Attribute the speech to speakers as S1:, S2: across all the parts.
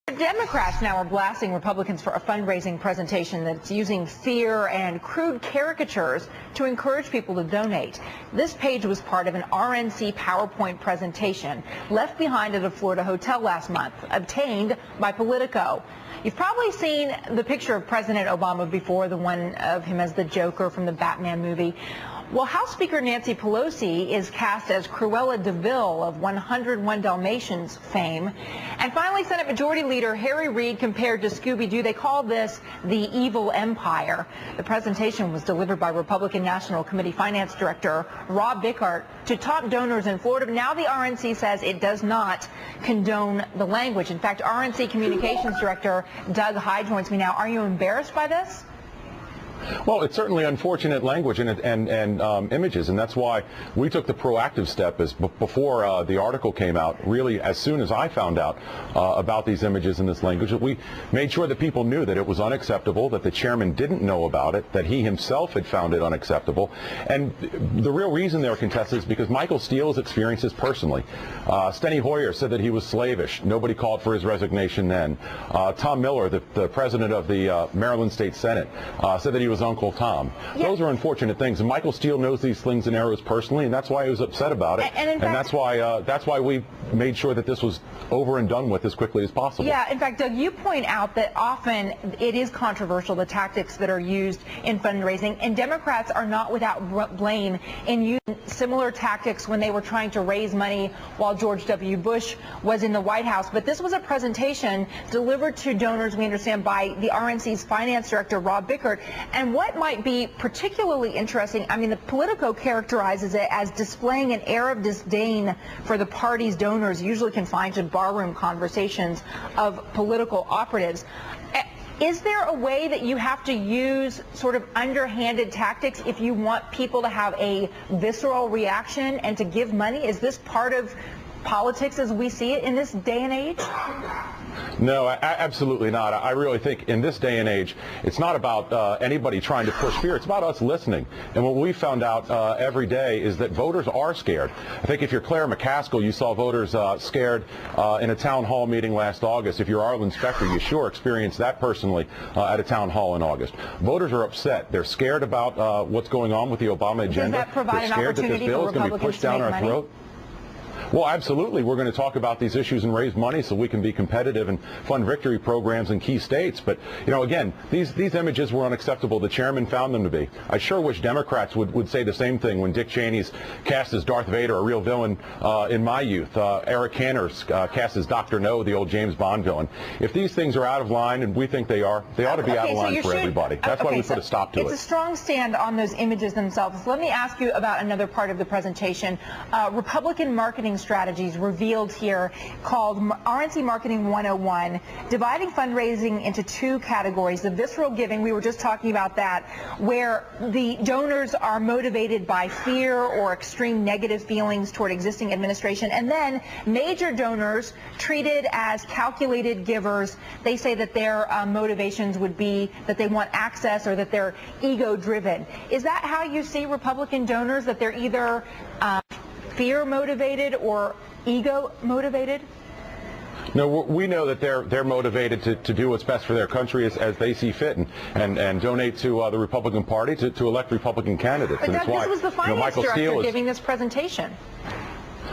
S1: Democrats now are blasting Republicans for a fundraising presentation that's using fear and crude caricatures to encourage people to donate. This page was part of an RNC PowerPoint presentation left behind at a Florida hotel last month, obtained by Politico. You've probably seen the picture of President Obama before, the one of him as the Joker from the Batman movie. Well, House Speaker Nancy Pelosi is cast as Cruella de Vil of 101 Dalmatians fame. And finally, Senate Majority Leader Harry Reid compared to Scooby-Doo. They call this the evil empire. The presentation was delivered by Republican National Committee Finance Director Rob Bickert to top donors in Florida. Now the RNC says it does not condone the language. In fact, RNC Communications Director Doug Heye joins me now. Are you embarrassed by this?
S2: Well, it's certainly unfortunate language and images, and that's why we took the proactive step before the article came out, really as soon as I found out about these images and this language, that we made sure that people knew that it was unacceptable, that the chairman didn't know about it, that he himself had found it unacceptable. And the real reason they're contested is because Michael Steele has experienced this personally. Steny Hoyer said that he was slavish. Nobody called for his resignation then. Tom Miller, the president of the Maryland State Senate, said that he was Uncle Tom. Yeah. Those are unfortunate things, and Michael Steele knows these slings and arrows personally, and that's why he was upset about it. And that's why we made sure that this was over and done with as quickly as possible.
S1: Yeah, in fact, Doug, you point out that often it is controversial, the tactics that are used in fundraising, and Democrats are not without blame in using similar tactics when they were trying to raise money while George W. Bush was in the White House. But this was a presentation delivered to donors, we understand, by the RNC's finance director, Rob Bickert. And what might be particularly interesting, I mean, the Politico characterizes it as displaying an air of disdain for the party's donors, usually confined to barroom conversations of political operatives. Is there a way that you have to use sort of underhanded tactics if you want people to have a visceral reaction and to give money? Is this part of politics as we see it in this day and age?
S2: No, absolutely not. I really think in this day and age, it's not about anybody trying to push fear. It's about us listening. And what we found out every day is that voters are scared. I think if you're Claire McCaskill, you saw voters scared in a town hall meeting last August. If you're Arlen Specter, you sure experienced that personally at a town hall in August. Voters are upset. They're scared about what's going on with the Obama agenda.
S1: Does that provide an opportunity for Republicans to make money? They're scared that this bill is going to be pushed down our throat.
S2: Well, absolutely. We're going to talk about these issues and raise money so we can be competitive and fund victory programs in key states. But, you know, again, these images were unacceptable. The chairman found them to be. I sure wish Democrats would say the same thing when Dick Cheney's cast as Darth Vader, a real villain in my youth. Eric Cantor's cast as Dr. No, the old James Bond villain. If these things are out of line, and we think they ought to be out of line for everybody. That's why we put a stop to it.
S1: It's a strong stand on those images themselves. Let me ask you about another part of the presentation. Republican marketing strategies revealed here, called RNC Marketing 101, dividing fundraising into two categories. The visceral giving, we were just talking about that, where the donors are motivated by fear or extreme negative feelings toward existing administration, and then major donors treated as calculated givers. They say that their motivations would be that they want access or that they're ego-driven. Is that how you see Republican donors, that they're either fear-motivated or ego-motivated?
S2: No, we know that they're motivated to do what's best for their country as they see fit and donate to the Republican Party to elect Republican candidates.
S1: But
S2: and
S1: that's why, this was the finance
S2: Michael
S1: director
S2: Steele
S1: giving this presentation.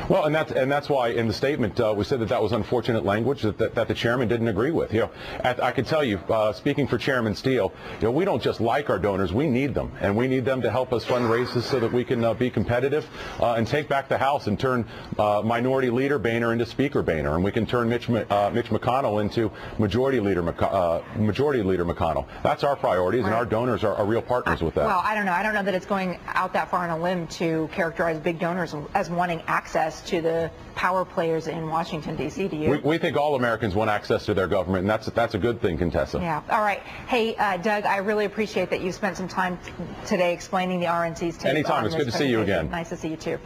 S2: Well, and that's why in the statement we said that was unfortunate language that the chairman didn't agree with. You know, I can tell you, speaking for Chairman Steele, you know, we don't just like our donors; we need them, and we need them to help us fundraise so that we can be competitive and take back the House and turn Minority Leader Boehner into Speaker Boehner, and we can turn Mitch McConnell into Majority Leader McConnell. That's our priorities, and our donors are real partners with that.
S1: Well, I don't know. I don't know that it's going out that far on a limb to characterize big donors as wanting access to the power players in Washington, D.C. Do you?
S2: We think all Americans want access to their government, and that's a good thing, Contessa.
S1: Yeah. All right. Hey, Doug, I really appreciate that you spent some time today explaining the RNC's take.
S2: Anytime. It's good to see you again.
S1: Nice to see you, too.